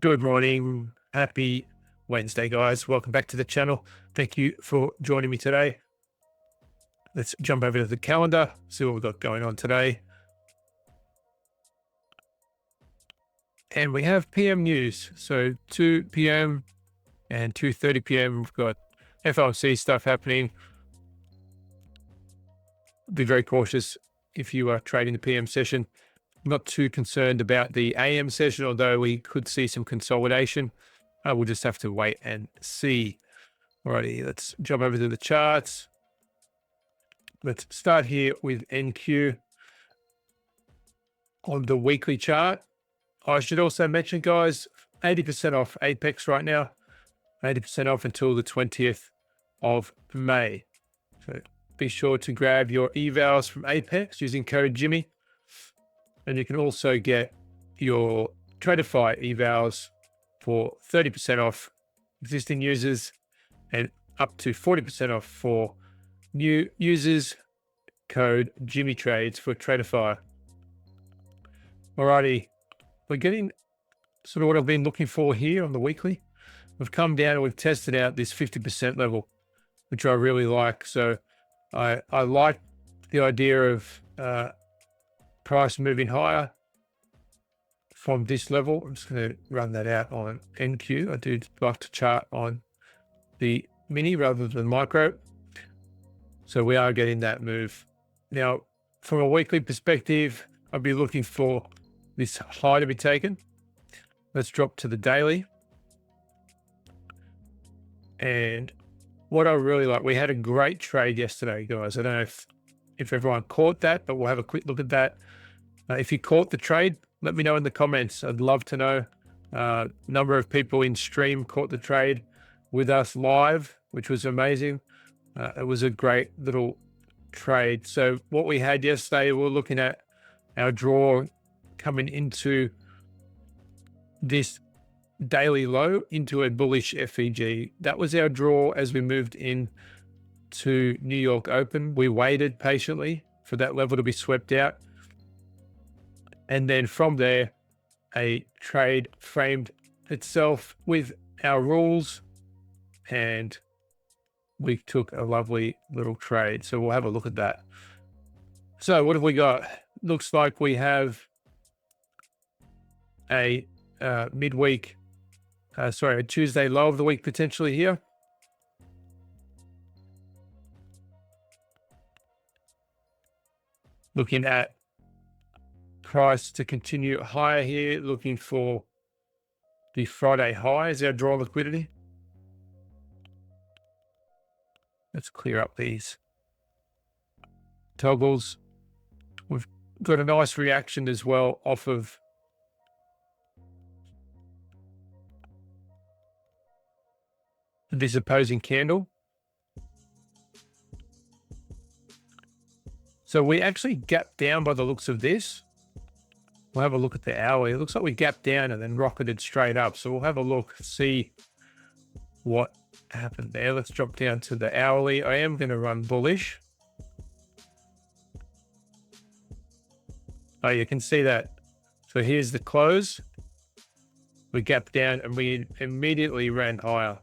Good morning. Happy Wednesday, guys. Welcome back to the channel. Thank you for joining me today. Let's jump over to the calendar, see what we've got going on today. And we have PM news. So 2 p.m. and 2:30 p.m. we've got FOMC stuff happening. Be very cautious if you are trading the PM session. Not too concerned about the AM session, although we could see some consolidation. We'll just have to wait and see. Alrighty, let's jump over to the charts. Let's start here with NQ on the weekly chart. I should also mention, guys, 80% off Apex right now, 80% off until the 20th of May. So be sure to grab your evals from Apex using code Jimmy. And you can also get your Tradeify evals for 30% off existing users and up to 40% off for new users. Code Jimmy Trades for Tradeify. Alrighty, we're getting sort of what I've been looking for here on the weekly. We've come down and we've tested out this 50% level, which I really like. So I like the idea of price moving higher from this level. I'm just going to run that out on NQ. I do like to chart on the mini rather than micro. So we are getting that move. Now, from a weekly perspective, I'd be looking for this high to be taken. Let's drop to the daily. And what I really like, we had a great trade yesterday, guys. I don't know if everyone caught that, but we'll have a quick look at that. If you caught the trade, let me know in the comments. I'd love to know. Number of people in stream caught the trade with us live, which was amazing. It was a great little trade. So what we had yesterday, we're looking at our draw coming into this daily low into a bullish FEG. That was our draw as we moved in to New York Open. We waited patiently for that level to be swept out. And then from there, a trade framed itself with our rules, and we took a lovely little trade. So we'll have a look at that. So what have we got? Looks like we have a midweek, a Tuesday low of the week potentially here. Looking at price to continue higher here, looking for the Friday high as our draw liquidity. Let's clear up these toggles. We've got a nice reaction as well off of this opposing candle. So we actually gapped down by the looks of this. We'll have a look at the hourly. It looks like we gapped down and then rocketed straight up. So we'll have a look, see what happened there. Let's drop down to the hourly. I am going to run bullish. Oh, you can see that. So here's the close. We gapped down and we immediately ran higher.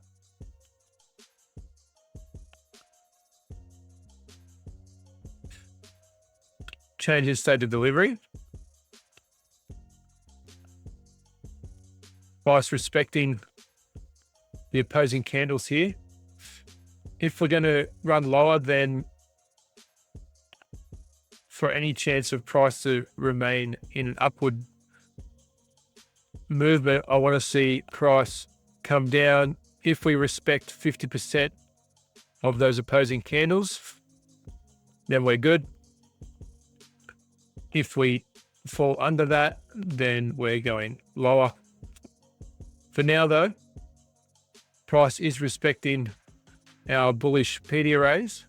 Change in state of delivery. Price respecting the opposing candles here. If we're going to run lower, then for any chance of price to remain in an upward movement, I want to see price come down. If we respect 50% of those opposing candles, then we're good. If we fall under that, then we're going lower. For now, though, price is respecting our bullish PD arrays.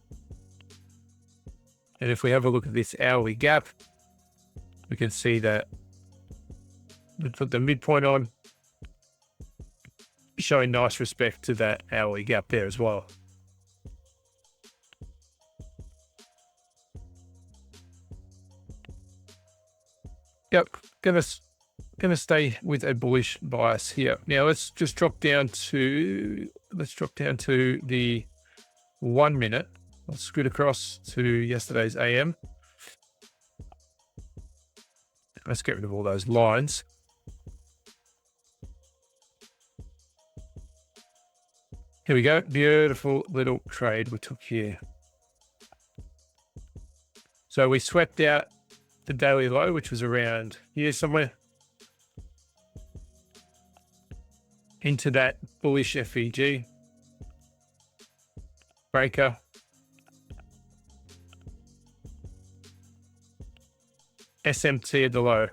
And if we have a look at this hourly gap, we can see that we put the midpoint on, showing nice respect to that hourly gap there as well. Yep, gonna going to stay with a bullish bias here. Now let's just drop down to the 1 minute. Let's scoot across to yesterday's AM. Let's get rid of all those lines. Here we go. Beautiful little trade we took here. So we swept out the daily low, which was around here somewhere, into that bullish FEG breaker. SMT at the low.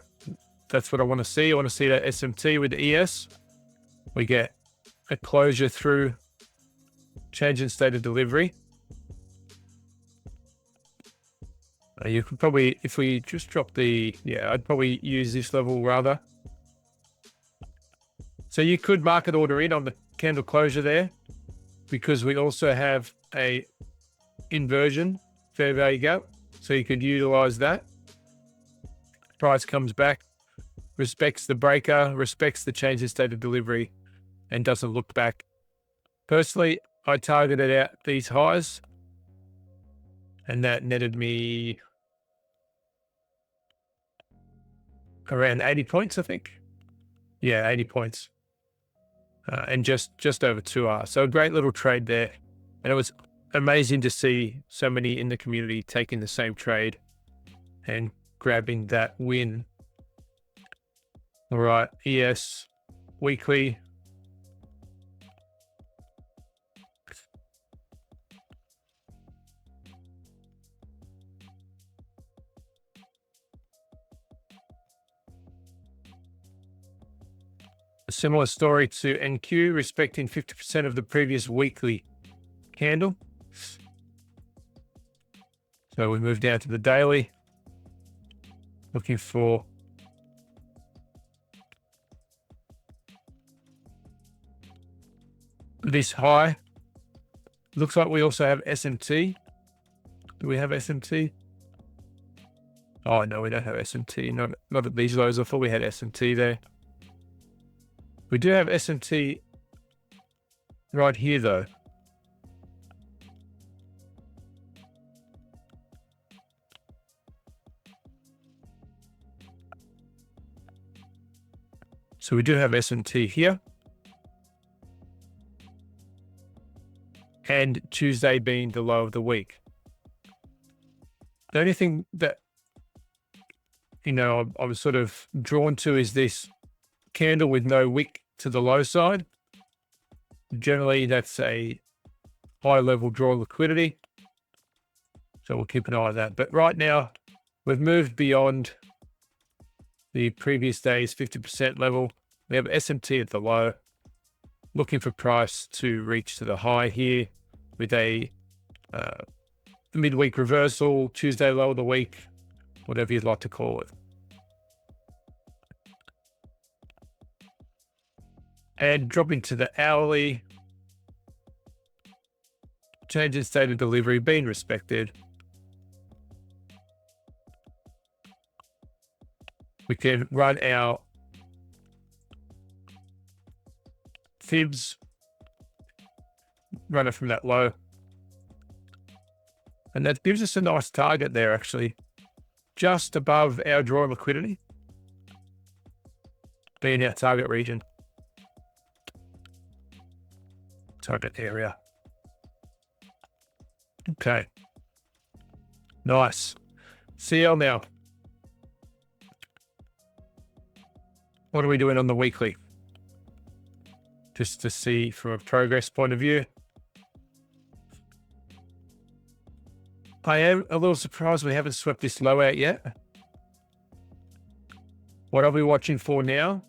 That's what I want to see. I want to see that SMT with the ES. We get a closure through change in state of delivery. You could probably, if we just drop I'd probably use this level rather. So you could market order in on the candle closure there, because we also have a inversion fair value gap. So you could utilize that. Price comes back, respects the breaker, respects the change in state of delivery, and doesn't look back. Personally, I targeted out these highs, and that netted me around 80 points, I think. Yeah, 80 points. And just over 2R. So a great little trade there. And it was amazing to see so many in the community taking the same trade and grabbing that win. All right, ES weekly. A similar story to NQ, respecting 50% of the previous weekly candle. So we move down to the daily, looking for this high. Looks like we also have SMT. Do we have SMT? Oh no, we don't have SMT. Not at these lows. I thought we had SMT there. We do have SMT right here though. So we do have SMT here. And Tuesday being the low of the week. The only thing that, I was sort of drawn to is this candle with no wick to the low side. Generally, that's a high level draw liquidity. So we'll keep an eye on that. But right now, we've moved beyond the previous day's 50% level. We have SMT at the low, looking for price to reach to the high here with a midweek reversal, Tuesday low of the week, whatever you'd like to call it. And dropping to the hourly, change in state of delivery being respected. We can run our fibs, run it from that low. And that gives us a nice target there, actually, just above our draw liquidity, being our target region. Target area. Okay. Nice. CL now. What are we doing on the weekly? Just to see from a progress point of view. I am a little surprised we haven't swept this low out yet. What I'll be watching for now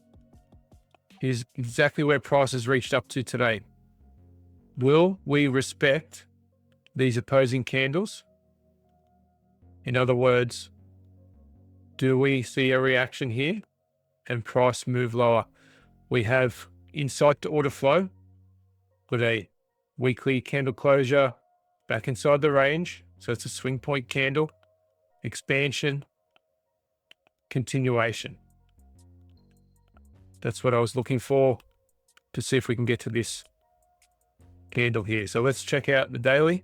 is exactly where price has reached up to today. Will we respect these opposing candles? In other words, do we see a reaction here and price move lower? We have insight to order flow with a weekly candle closure back inside the range. So it's a swing point candle, expansion, continuation. That's what I was looking for, to see if we can get to this candle here. So let's check out the daily.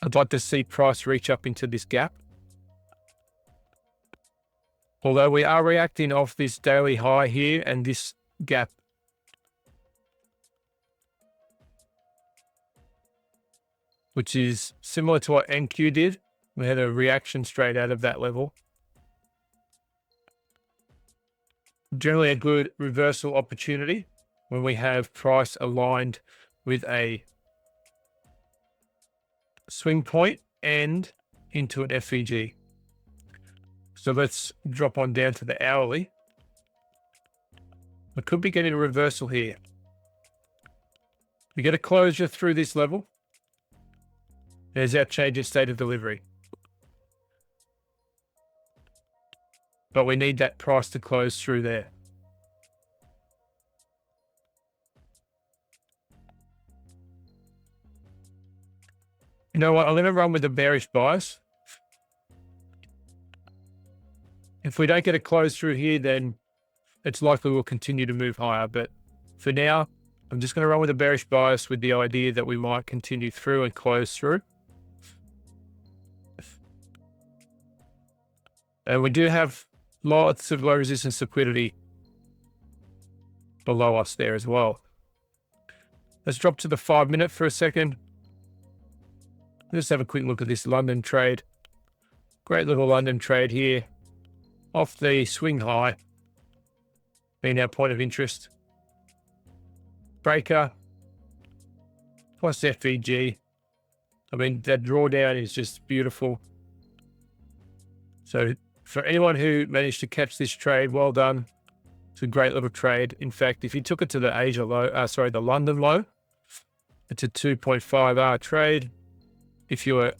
I'd like to see price reach up into this gap. Although we are reacting off this daily high here and this gap. Which is similar to what NQ did. We had a reaction straight out of that level. Generally a good reversal opportunity when we have price aligned with a swing point and into an FVG. So let's drop on down to the hourly. We could be getting a reversal here. We get a closure through this level. There's our change in state of delivery. But we need that price to close through there. You know what? I'm going to run with the bearish bias. If we don't get a close through here, then it's likely we'll continue to move higher. But for now, I'm just going to run with a bearish bias with the idea that we might continue through and close through. And we do have lots of low resistance liquidity below us there as well. Let's drop to the 5 minute for a second. Let's have a quick look at this London trade. Great little London trade here. Off the swing high. Being our point of interest. Breaker. Plus FVG. I mean, that drawdown is just beautiful. So for anyone who managed to catch this trade, well done. It's a great little trade. In fact, if you took it to the Asia low, the London low, it's a 2.5R trade. If you were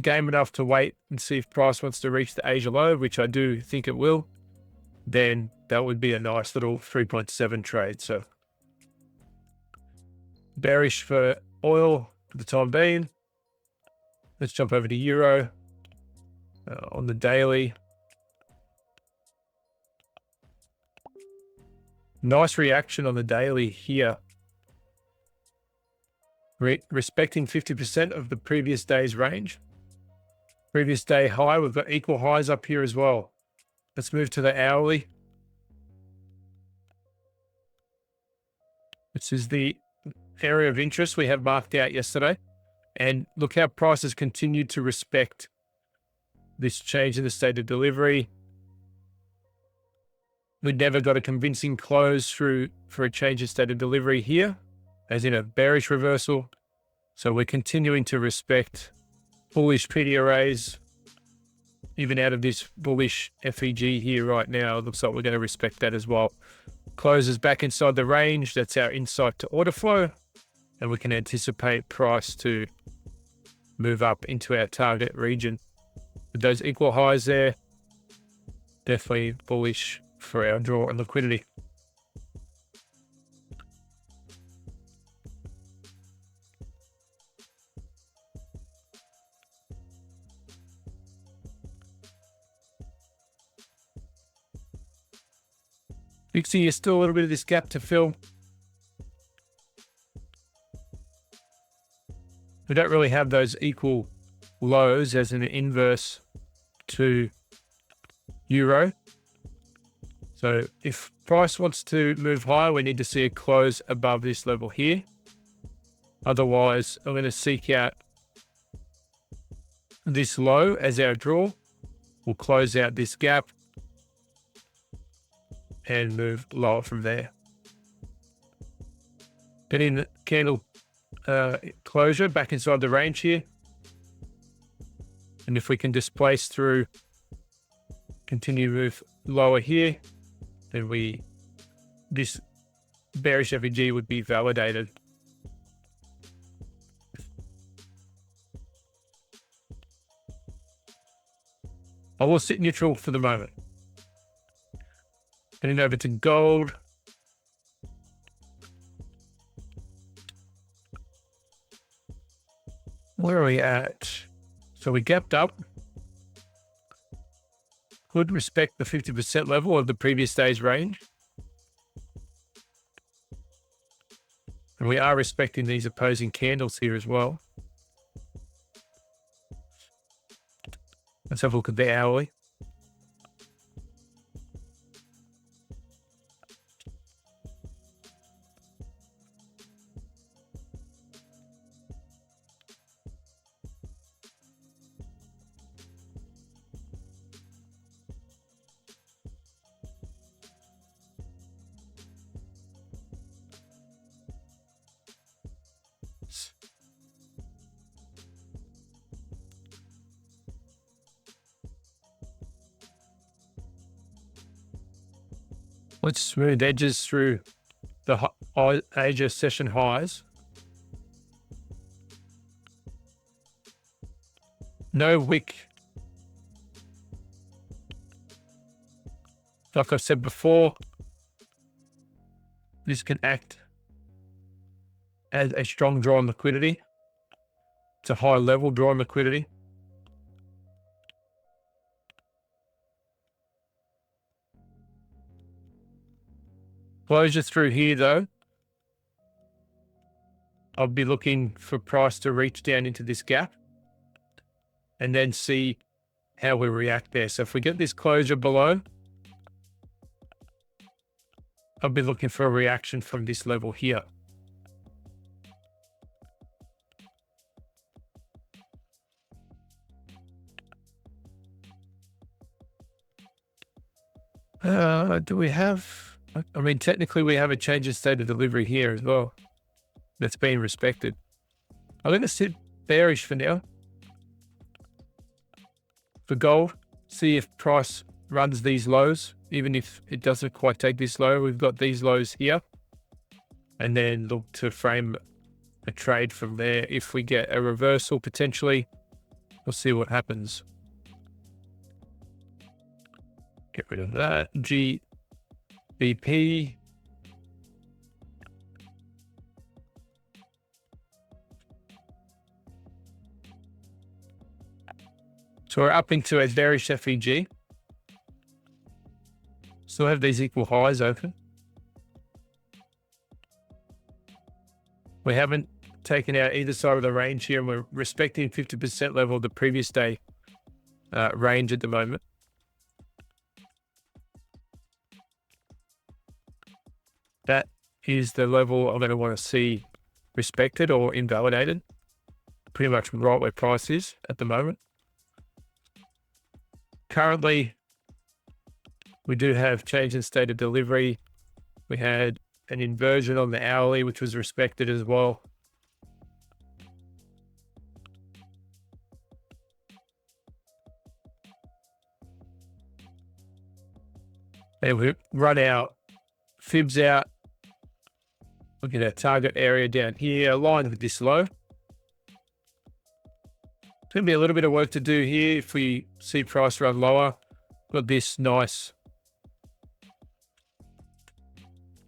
game enough to wait and see if price wants to reach the Asia low, which I do think it will, then that would be a nice little 3.7 trade. So bearish for oil for the time being. Let's jump over to Euro on the daily. Nice reaction on the daily here. Respecting 50% of the previous day's range. Previous day high, we've got equal highs up here as well. Let's move to the hourly. This is the area of interest we have marked out yesterday. And look how prices continued to respect this change in the state of delivery. We never got a convincing close through for a change in state of delivery here, as in a bearish reversal. So we're continuing to respect bullish PD arrays, even out of this bullish FEG here right now. It looks like we're going to respect that as well. Closes back inside the range. That's our insight to order flow. And we can anticipate price to move up into our target region. With those equal highs there, definitely bullish for our draw and liquidity. You can see there's still a little bit of this gap to fill. We don't really have those equal lows as an inverse to Euro. So if price wants to move higher, we need to see a close above this level here. Otherwise, I'm going to seek out this low as our draw. We'll close out this gap and move lower from there. Getting the candle closure back inside the range here. And if we can displace through, continue to move lower here, then this bearish FEG would be validated. I will sit neutral for the moment. Heading over to gold. Where are we at? So we gapped up. Could respect the 50% level of the previous day's range. And we are respecting these opposing candles here as well. Let's have a look at the hourly. Let's smooth edges through the Asia session highs. No wick. Like I said before, this can act as a strong draw on liquidity. It's a high level draw on liquidity. Closure through here though, I'll be looking for price to reach down into this gap and then see how we react there. So if we get this closure below, I'll be looking for a reaction from this level here. Do we have, I mean, technically we have a change in state of delivery here as well. That's being respected. I'm going to sit bearish for now. For gold, see if price runs these lows, even if it doesn't quite take this low. We've got these lows here. And then look to frame a trade from there. If we get a reversal potentially, we'll see what happens. Get rid of that. GBP. So we're up into a bearish FEG. Still have these equal highs open. We haven't taken out either side of the range here, and we're respecting 50% level of the previous day range at the moment. That is the level I'm going to want to see respected or invalidated. Pretty much right where price is at the moment. Currently, we do have change in state of delivery. We had an inversion on the hourly, which was respected as well. And we run our fibs out. Look at our target area down here, aligned with this low. It's going to be a little bit of work to do here if we see price run lower. Got this nice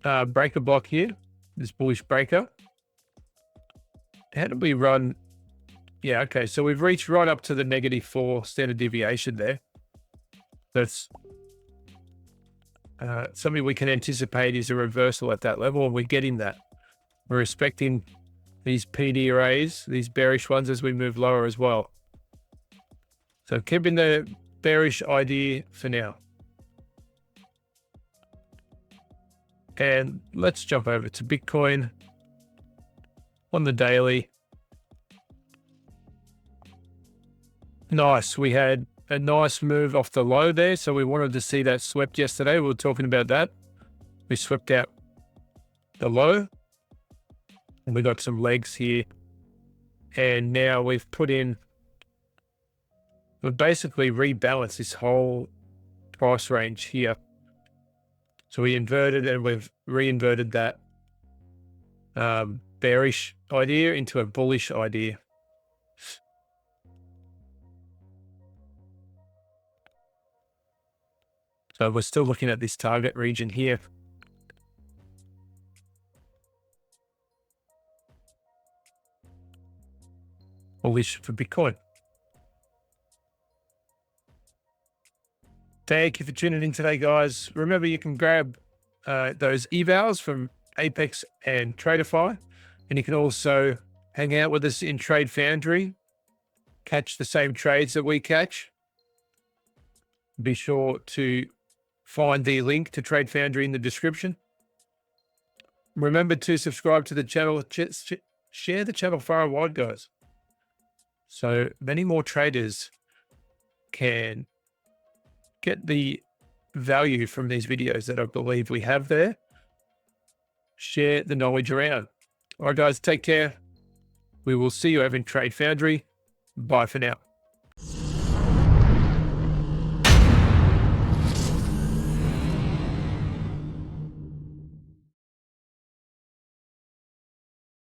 breaker block here, this bullish breaker. How did we run? Yeah, okay, so we've reached right up to the -4 standard deviation there. That's something we can anticipate is a reversal at that level, and we're getting that. We're respecting these PD arrays, these bearish ones, as we move lower as well. So keeping the bearish idea for now. And let's jump over to Bitcoin on the daily. Nice. We had a nice move off the low there. So we wanted to see that swept yesterday. We were talking about that. We swept out the low and we got some legs here. And now we've basically rebalanced this whole price range here. So we inverted and we've re-inverted that bearish idea into a bullish idea. So we're still looking at this target region here. bullish for Bitcoin. Thank you for tuning in today, guys. Remember, you can grab those evals from Apex and Tradeify, and you can also hang out with us in Trade Foundry, catch the same trades that we catch. Be sure to find the link to Trade Foundry in the description. Remember to subscribe to the channel, share the channel far and wide, guys, so many more traders can get the value from these videos that I believe we have there. Share the knowledge around. All right, guys, take care. We will see you over in Trade Foundry. Bye for now.